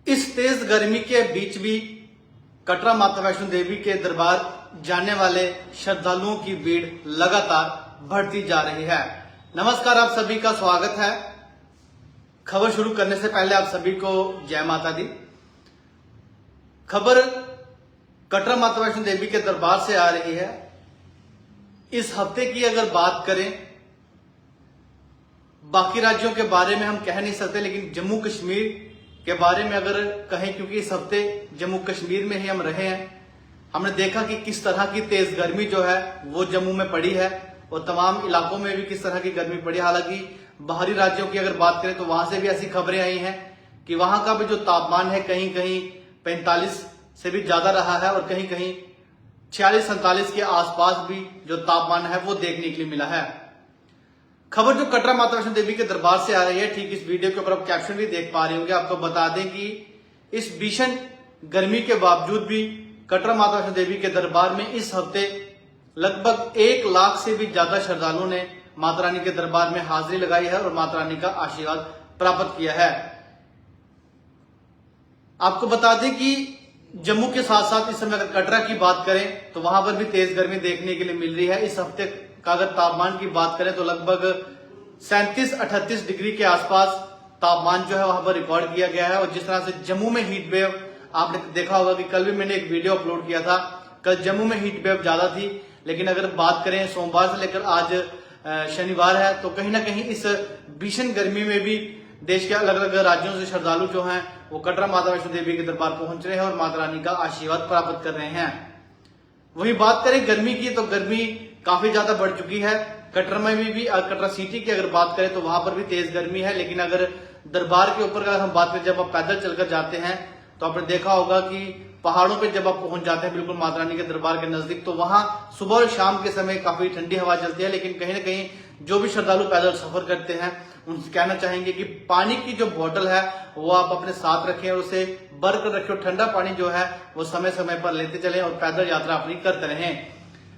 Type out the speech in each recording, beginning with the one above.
इस तेज गर्मी के बीच भी कटरा माता वैष्णो देवी के दरबार जाने वाले श्रद्धालुओं की भीड़ लगातार बढ़ती जा रही है। नमस्कार, आप सभी का स्वागत है। खबर शुरू करने से पहले आप सभी को जय माता दी। खबर कटरा माता वैष्णो देवी के दरबार से आ रही है। इस हफ्ते की अगर बात करें, बाकी राज्यों के बारे में हम कह नहीं सकते, लेकिन जम्मू कश्मीर के बारे में अगर कहें, क्योंकि इस हफ्ते जम्मू कश्मीर में ही हम रहे हैं, हमने देखा कि किस तरह की तेज गर्मी जो है वो जम्मू में पड़ी है और तमाम इलाकों में भी किस तरह की गर्मी पड़ी। हालांकि बाहरी राज्यों की अगर बात करें तो वहां से भी ऐसी खबरें आई हैं कि वहां का भी जो तापमान है कहीं कहीं 45 से भी ज्यादा रहा है और कहीं कहीं 46-47 के आसपास भी जो तापमान है वो देखने के लिए मिला है। खबर जो कटरा माता वैष्णो देवी के दरबार से आ रही है, ठीक इस वीडियो के ऊपर आप कैप्शन भी देख पा रहे होंगे। आपको बता दें कि इस भीषण गर्मी के बावजूद भी कटरा माता वैष्णो देवी के दरबार में इस हफ्ते लगभग 1 लाख से भी ज्यादा श्रद्धालुओं ने माता रानी के दरबार में हाजिरी लगाई है और माता रानी का आशीर्वाद प्राप्त किया है। आपको बता दें कि जम्मू के साथ साथ इस समय अगर कटरा की बात करें तो वहां पर भी तेज गर्मी देखने के लिए मिल रही है। इस हफ्ते का अगर तापमान की बात करें तो लगभग 37-38 डिग्री के आसपास तापमान जो है वहां पर रिकॉर्ड किया गया है। और जिस तरह से जम्मू में हीट वेव आपने देखा होगा कि कल भी मैंने एक वीडियो अपलोड किया था, कल जम्मू में हीट वेव ज्यादा थी, लेकिन अगर बात करें सोमवार से लेकर आज शनिवार है तो कहीं ना कहीं इस भीषण गर्मी में भी देश के अलग अलग राज्यों से श्रद्धालु जो हैं वो कटरा माता वैष्णो देवी के दरबार पहुंच रहे हैं और माता रानी का आशीर्वाद प्राप्त कर रहे हैं। वही बात करें गर्मी की तो गर्मी काफी ज्यादा बढ़ चुकी है। कटरा में भी कटरा सिटी की अगर बात करें तो वहां पर भी तेज गर्मी है, लेकिन अगर दरबार के ऊपर अगर हम बात करें, जब आप पैदल चलकर जाते हैं तो आपने देखा होगा कि पहाड़ों पे जब आप पहुंच जाते हैं बिल्कुल माता रानी के दरबार के नजदीक, तो वहां सुबह और शाम के समय काफी ठंडी हवा चलती है। लेकिन कहीं ना कहीं जो भी श्रद्धालु पैदल सफर करते हैं उनसे कहना चाहेंगे कि पानी की जो बोतल है वो आप अपने साथ रखें और उसे भर कर रखें। ठंडा पानी जो है वो समय समय पर लेते चलें और पैदल यात्रा अपनी करते रहें।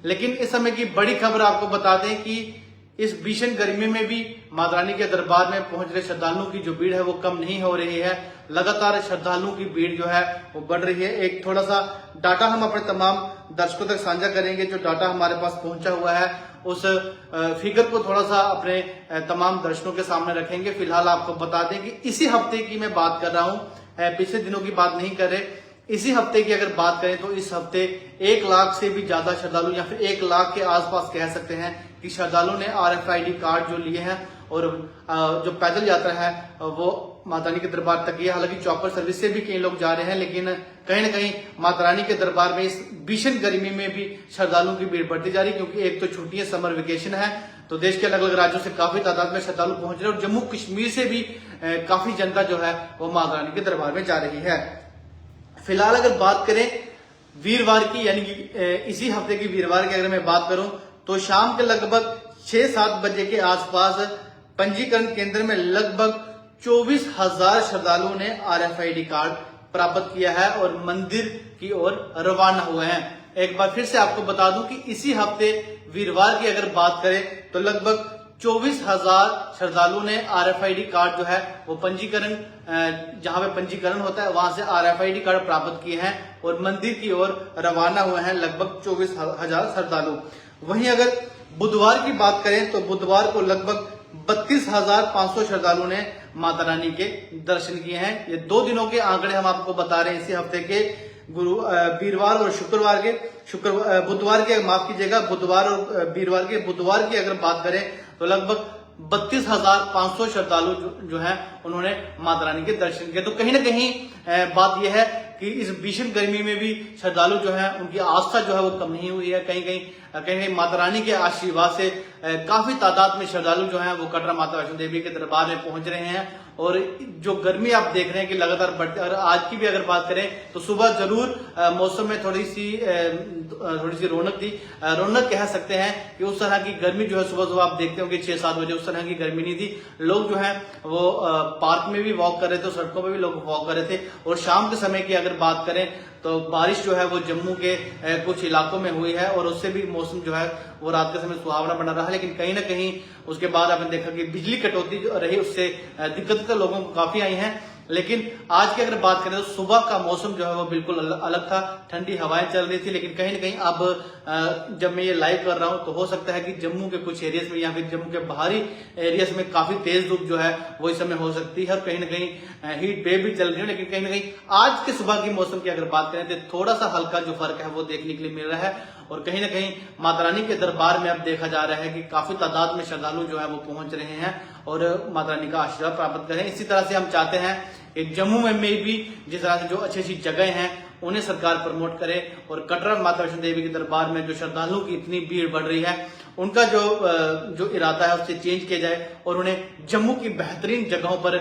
लेकिन इस समय की बड़ी खबर आपको बता दें कि इस भीषण गर्मी में भी माता रानी के दरबार में पहुंच रहे श्रद्धालुओं की जो भीड़ है वो कम नहीं हो रही है। लगातार श्रद्धालुओं की भीड़ जो है वो बढ़ रही है। एक थोड़ा सा डाटा हम अपने तमाम दर्शकों तक साझा करेंगे। जो डाटा हमारे पास पहुंचा हुआ है उस फिगर को थोड़ा सा अपने तमाम दर्शकों के सामने रखेंगे। फिलहाल आपको बता दें कि इसी हफ्ते की मैं बात कर रहा हूं, पिछले दिनों की बात नहीं कर रहे। इसी हफ्ते की अगर बात करें तो इस हफ्ते 1 लाख से भी ज्यादा श्रद्धालु या फिर 1 लाख के आसपास कह सकते हैं कि श्रद्धालुओं ने RFID कार्ड जो लिए हैं और जो पैदल यात्रा है वो माता रानी के दरबार तक है। हालांकि चॉपर सर्विस से भी कई लोग जा रहे हैं, लेकिन कहीं ना कहीं माता रानी के दरबार में इस भीषण गर्मी में भी श्रद्धालुओं की भीड़ बढ़ती जा रही है, क्योंकि एक तो छुट्टियां, समर वेकेशन है, तो देश के अलग अलग राज्यों से काफी तादाद में श्रद्धालु पहुंच रहे हैं और जम्मू कश्मीर से भी काफी जनता जो है वो माता रानी के दरबार में जा रही है। फिलहाल अगर बात करें वीरवार की, यानी कि इसी हफ्ते की वीरवार की अगर मैं बात करूं तो शाम के लगभग 6-7 बजे के आसपास पंजीकरण केंद्र में लगभग 24,000 श्रद्धालुओं ने RFID कार्ड प्राप्त किया है और मंदिर की ओर रवाना हुए हैं। एक बार फिर से आपको बता दूं कि इसी हफ्ते वीरवार की अगर बात करें तो लगभग 24,000 श्रद्धालुओं ने RFID कार्ड जो है वो पंजीकरण, जहां पे पंजीकरण होता है वहां से RFID कार्ड प्राप्त किए हैं और मंदिर की ओर रवाना हुए हैं लगभग 24,000 श्रद्धालु। वहीं अगर बुधवार की बात करें तो बुधवार को लगभग 32,500 श्रद्धालुओं ने माता रानी के दर्शन किए हैं। ये 2 दिनों के आंकड़े हम आपको बता रहे हैं, इसी हफ्ते के वीरवार और शुक्रवार के, बुधवार के, माफ कीजिएगा, बुधवार और वीरवार के। बुधवार की अगर बात करें तो लगभग 32,500 श्रद्धालु जो हैं उन्होंने माता रानी के दर्शन किए। तो कहीं ना कहीं बात यह है कि इस भीषण गर्मी में भी श्रद्धालु जो हैं उनकी आस्था जो है वो कम नहीं हुई है। कहीं कहीं माता रानी के आशीर्वाद से काफी तादाद में श्रद्धालु जो हैं वो कटरा माता वैष्णो देवी के दरबार में पहुंच रहे हैं। और जो गर्मी आप देख रहे हैं कि लगातार बढ़ती, और आज की भी अगर बात करें तो सुबह जरूर मौसम में थोड़ी सी रौनक थी, रौनक कह सकते हैं कि उस तरह की गर्मी जो है सुबह आप देखते होंगे 6-7 बजे उस तरह की गर्मी नहीं थी। लोग जो है वो पार्क में भी वॉक कर रहे थे, सड़कों पर भी लोग वॉक कर रहे थे। और शाम के समय की अगर बात करें तो बारिश जो है वो जम्मू के कुछ इलाकों में हुई है और उससे भी मौसम जो है वो रात के समय सुहावना बना रहा। लेकिन कहीं ना कहीं उसके बाद आपने देखा कि बिजली कटौती जो रही उससे दिक्कत तो लोगों को काफी आई है। लेकिन आज की अगर बात करें तो सुबह का मौसम जो है वो बिल्कुल अलग था, ठंडी हवाएं चल रही थी। लेकिन कहीं ना कहीं अब जब मैं ये लाइव कर रहा हूं तो हो सकता है कि जम्मू के कुछ एरियाज में या फिर जम्मू के बाहरी एरियाज में काफी तेज धूप जो है वो इस समय हो सकती है और कहीं ना कहीं हीट वेव भी चल रही है। लेकिन कहीं ना कहीं आज के सुबह की मौसम की अगर बात करें तो थोड़ा सा हल्का जो फर्क है वो देखने के लिए मिल रहा है। और कहीं ना कहीं माता रानी के दरबार में अब देखा जा रहा है कि काफी तादाद में श्रद्धालु जो है वो पहुंच रहे हैं और माता रानी का आशीर्वाद प्राप्त करें। इसी तरह से हम चाहते हैं कि जम्मू में भी जिस तरह से जो अच्छी अच्छी जगह हैं उन्हें सरकार प्रमोट करे और कटरा माता वैष्णो देवी के दरबार में जो श्रद्धालुओं की इतनी भीड़ बढ़ रही है उनका जो इरादा है उससे चेंज किया जाए और उन्हें जम्मू की बेहतरीन जगहों पर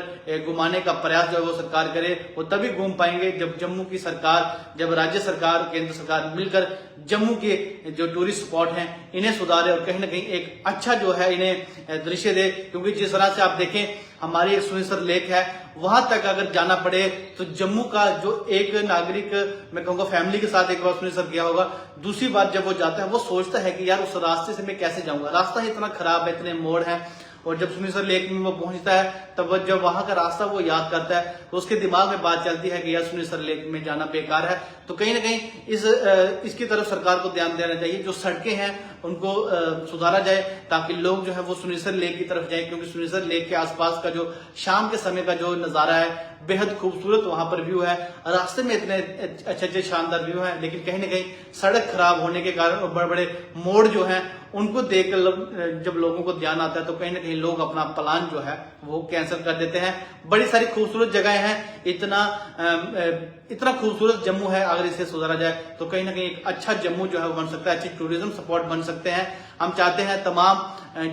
घुमाने का प्रयास जो है वो सरकार करे। वो तभी घूम पाएंगे जब जम्मू की सरकार, जब राज्य सरकार, केंद्र सरकार मिलकर जम्मू के जो टूरिस्ट स्पॉट हैं इन्हें सुधारे और कहीं ना कहीं एक अच्छा जो है इन्हें दृश्य दे। क्योंकि जिस तरह से आप देखें हमारी एक सुनेसर लेक है, वहां तक अगर जाना पड़े तो जम्मू का जो एक नागरिक, मैं कहूंगा फैमिली के साथ एक बार सुनेसर गया होगा, दूसरी बार जब वो जाता है वो सोचता है कि यार उस रास्ते से मैं कैसे जाऊंगा, रास्ता ही इतना खराब है, इतने मोड़ हैं। और जब सुनेसर लेक में वो पहुंचता है तब जब वहां का रास्ता वो याद करता है तो उसके दिमाग में बात चलती है कि यार सुनेसर लेक में जाना बेकार है। तो कहीं ना कहीं इसकी तरफ सरकार को ध्यान देना चाहिए, जो सड़कें हैं उनको सुधारा जाए ताकि लोग जो है वो सुनेसर लेक की तरफ जाए। क्योंकि सुनेसर लेक के आसपास का जो शाम के समय का जो नजारा है बेहद खूबसूरत वहां पर व्यू है, रास्ते में इतने अच्छे अच्छे शानदार व्यू है। लेकिन कहीं ना कहीं सड़क खराब होने के कारण और बड़े बड़े मोड़ जो हैं उनको देखकर जब लोगों को ध्यान आता है तो कहीं ना कहीं लोग अपना प्लान जो है वो कैंसिल कर देते हैं। बड़ी सारी खूबसूरत जगह हैं, इतना खूबसूरत जम्मू है, अगर इसे सुधारा जाए तो कहीं ना कहीं एक अच्छा जम्मू जो है वो बन सकता है, अच्छी टूरिज्म स्पॉट बन सकते हैं। हम चाहते हैं तमाम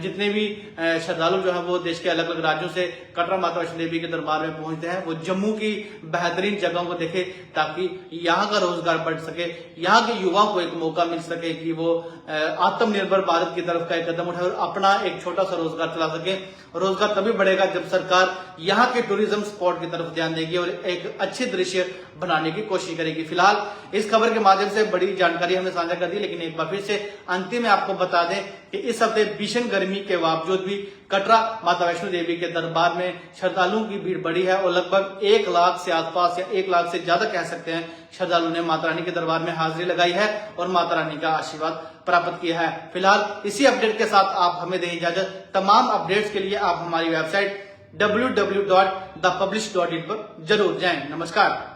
जितने भी श्रद्धालु जो है वो देश के अलग अलग राज्यों से कटरा माता वैष्णो देवी के दरबार में पहुंचते हैं वो जम्मू की बेहतरीन जगहों को देखे ताकि यहाँ का रोजगार बढ़ सके, यहाँ के युवाओं को एक मौका मिल सके कि वो आत्मनिर्भर भारत की तरफ का एक कदम उठाए और अपना एक छोटा सा रोजगार चला सके। रोजगार तभी बढ़ेगा जब सरकार यहाँ के टूरिज्म स्पॉट की तरफ ध्यान देगी और एक अच्छे दृश्य बनाने की कोशिश करेगी। फिलहाल इस खबर के माध्यम से बड़ी जानकारी हमने साझा कर दी, लेकिन एक बार फिर से अंतिम में आपको बता दें कि इस हफ्ते भीषण गर्मी के बावजूद भी कटरा माता वैष्णो देवी के दरबार में श्रद्धालुओं की भीड़ बढ़ी है और लगभग 1 लाख से आसपास या 1 लाख से ज्यादा कह सकते हैं श्रद्धालुओं ने माता रानी के दरबार में हाजिरी लगाई है और माता रानी का आशीर्वाद प्राप्त किया है। फिलहाल इसी अपडेट के साथ आप हमें दें इजाजत। तमाम अपडेट्स के लिए आप हमारी वेबसाइट www.thepublish.in पर जरूर जाएं। नमस्कार।